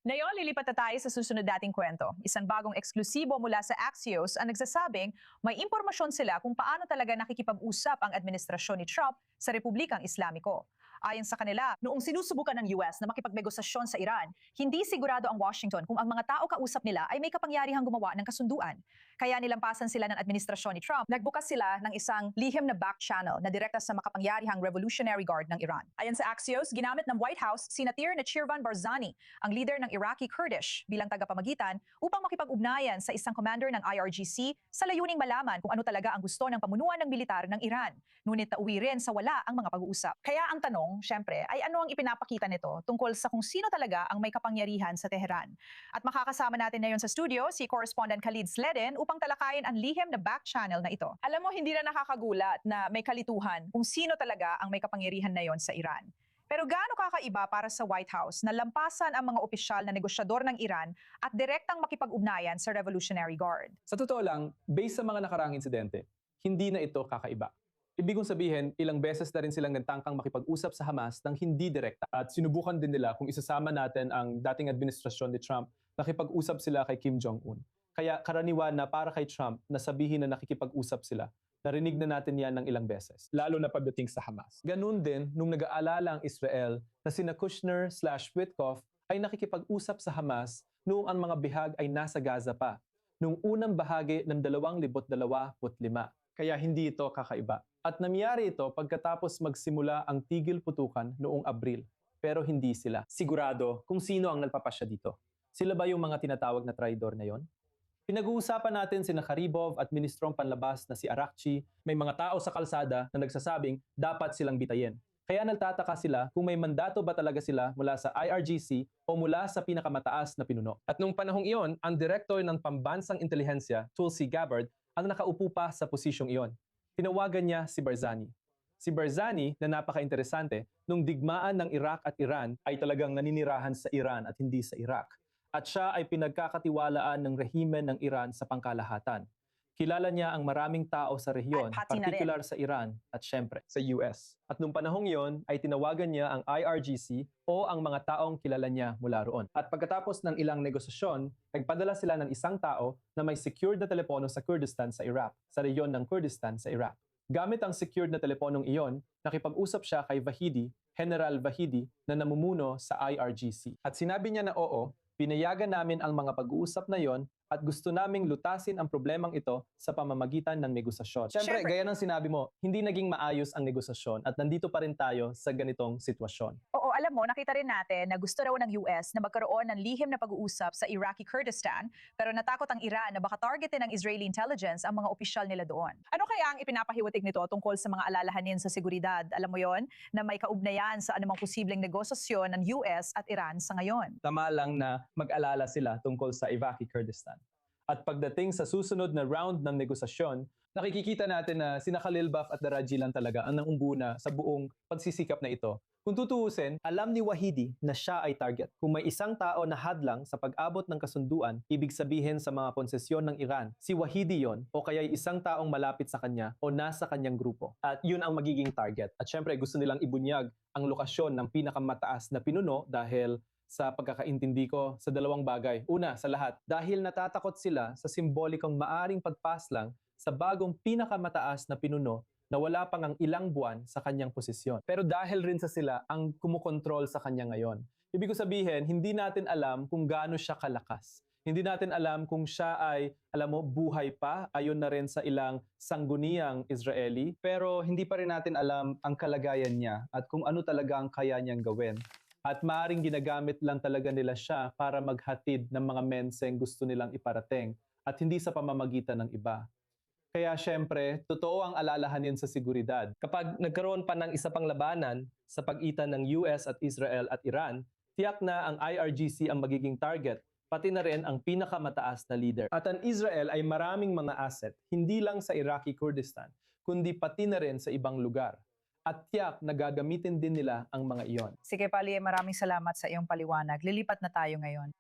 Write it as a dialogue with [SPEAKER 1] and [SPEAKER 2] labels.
[SPEAKER 1] Ngayon, lilipat na tayo sa susunod nating kwento. Isang bagong eksklusibo mula sa Axios ang nagsasabing may impormasyon sila kung paano talaga nakikipag-usap ang administrasyon ni Trump sa Republikang Islamiko. Ayon sa kanila, noong sinusubukan ng US na makipagnegosasyon sa Iran, hindi sigurado ang Washington kung ang mga tao kausap nila ay may kapangyarihang gumawa ng kasunduan. Kaya nilampasan sila ng administrasyon ni Trump, nagbukas sila ng isang lihim na back channel na direkta sa makapangyarihang Revolutionary Guard ng Iran. Ayon sa Axios, ginamit ng White House si Natir Nechirvan Barzani, ang leader ng Iraqi Kurdish, bilang tagapamagitan upang makipag-ugnayan sa isang commander ng IRGC sa layuning malaman kung ano talaga ang gusto ng pamunuan ng militar ng Iran. Ngunit nauwi rin sa wala ang mga pag-uusap. Kaya ang tanong, syempre, ay ano ang ipinapakita nito tungkol sa kung sino talaga ang may kapangyarihan sa Tehran. At makakasama natin ngayon sa studio si Correspondent Khalid Sledin upang talakayin ang lihim na back channel na ito. Alam mo, hindi na nakakagulat na may kalituhan kung sino talaga ang may kapangyarihan na yon sa Iran. Pero gaano kakaiba para sa White House na lampasan ang mga opisyal na negosyador ng Iran at direktang makipag-ugnayan sa Revolutionary Guard?
[SPEAKER 2] Sa totoo lang, based sa mga nakaraang insidente, hindi na ito kakaiba. Ibig kong sabihin, ilang beses na rin silang nagtangkang makipag-usap sa Hamas ng hindi direkta. At sinubukan din nila kung isasama natin ang dating administrasyon ni Trump, nakipag-usap sila kay Kim Jong-un. Kaya karaniwan na para kay Trump na sabihin na nakikipag-usap sila, narinig na natin yan ng ilang beses, lalo na pagdating sa Hamas. Ganun din nung nag-aalala ang Israel na sina Kushner/Witkoff ay nakikipag-usap sa Hamas noong ang mga bihag ay nasa Gaza pa, noong unang bahagi ng 2025. Kaya hindi ito kakaiba. At nangyari ito pagkatapos magsimula ang tigil putukan noong Abril. Pero hindi sila sigurado kung sino ang nagpapasya dito. Sila ba yung mga tinatawag na traidor na yon? Pinag-uusapan natin si Karibov at Ministrong Panlabas na si Arakci. May mga tao sa kalsada na nagsasabing dapat silang bitayin. Kaya nagtataka sila kung may mandato ba talaga sila mula sa IRGC o mula sa pinakamataas na pinuno. At nung panahong iyon, ang direktor ng Pambansang Intelihensya, Tulsi Gabbard, ang nakaupo pa sa posisyong iyon. Tinawagan niya si Barzani. Si Barzani, na napaka-interesante, nung digmaan ng Iraq at Iran ay talagang naninirahan sa Iran at hindi sa Iraq. At siya ay pinagkakatiwalaan ng rehimen ng Iran sa pangkalahatan. Kilala niya ang maraming tao sa rehiyon, partikular sa Iran at syempre sa US. At nung panahong yon ay tinawagan niya ang IRGC o ang mga taong kilala niya mula roon. At pagkatapos ng ilang negosasyon, nagpadala sila ng isang tao na may secured na telepono sa Kurdistan sa Iraq, sa rehiyon ng Kurdistan sa Iraq. Gamit ang secured na teleponong iyon, nakipag-usap siya kay Vahidi, General Vahidi, na namumuno sa IRGC. At sinabi niya na oo, pinayagan namin ang mga pag-uusap na yon at gusto naming lutasin ang problemang ito sa pamamagitan ng negosasyon. Siyempre, gaya ng sinabi mo, hindi naging maayos ang negosasyon at nandito pa rin tayo sa ganitong sitwasyon.
[SPEAKER 1] Oo, alam mo, nakita rin natin na gusto raw ng US na magkaroon ng lihim na pag-uusap sa Iraqi Kurdistan, pero natakot ang Iran na baka targetin ng Israeli intelligence ang mga opisyal nila doon. Ano kaya ang ipinapahiwatig nito tungkol sa mga alalahanin sa seguridad? Alam mo yon, na may kaugnayan sa anumang posibleng negosasyon ng US at Iran sa ngayon.
[SPEAKER 2] Tama lang na mag-alala sila tungkol sa Iraqi Kurdistan. At pagdating sa susunod na round ng negosasyon, nakikita natin na sina Khalilbaf at Daraji lang talaga ang nangunguna sa buong pagsisikap na ito. Kung tutuusin, alam ni Wahidi na siya ay target. Kung may isang tao na hadlang sa pag-abot ng kasunduan, ibig sabihin sa mga konsesyon ng Iran, si Wahidi yon o kaya isang taong malapit sa kanya o nasa kanyang grupo. At yun ang magiging target. At syempre gusto nilang ibunyag ang lokasyon ng pinakamataas na pinuno dahil sa pagkakaintindi ko sa dalawang bagay. Una, sa lahat, dahil natatakot sila sa simbolikong maaring pagpaslang sa bagong pinakamataas na pinuno na wala pang ang ilang buwan sa kanyang posisyon. Pero dahil rin sa sila ang kumukontrol sa kanya ngayon. Ibig ko sabihin, hindi natin alam kung gaano siya kalakas. Hindi natin alam kung siya ay, alam mo, buhay pa, ayon na rin sa ilang sangguniang Israeli. Pero hindi pa rin natin alam ang kalagayan niya at kung ano talaga ang kaya niyang gawin. At maaaring ginagamit lang talaga nila siya para maghatid ng mga menseng gusto nilang iparating at hindi sa pamamagitan ng iba. Kaya syempre, totoo ang alalahanin sa seguridad. Kapag nagkaroon pa ng isa pang labanan sa pagitan ng US at Israel at Iran, tiyak na ang IRGC ang magiging target, pati na rin ang pinakamataas na leader. At ang Israel ay maraming mga asset, hindi lang sa Iraqi Kurdistan, kundi pati na rin sa ibang lugar. At tiyak na gagamitin din nila ang mga iyon.
[SPEAKER 1] Sige Pali, maraming salamat sa iyong paliwanag. Lilipat na tayo ngayon.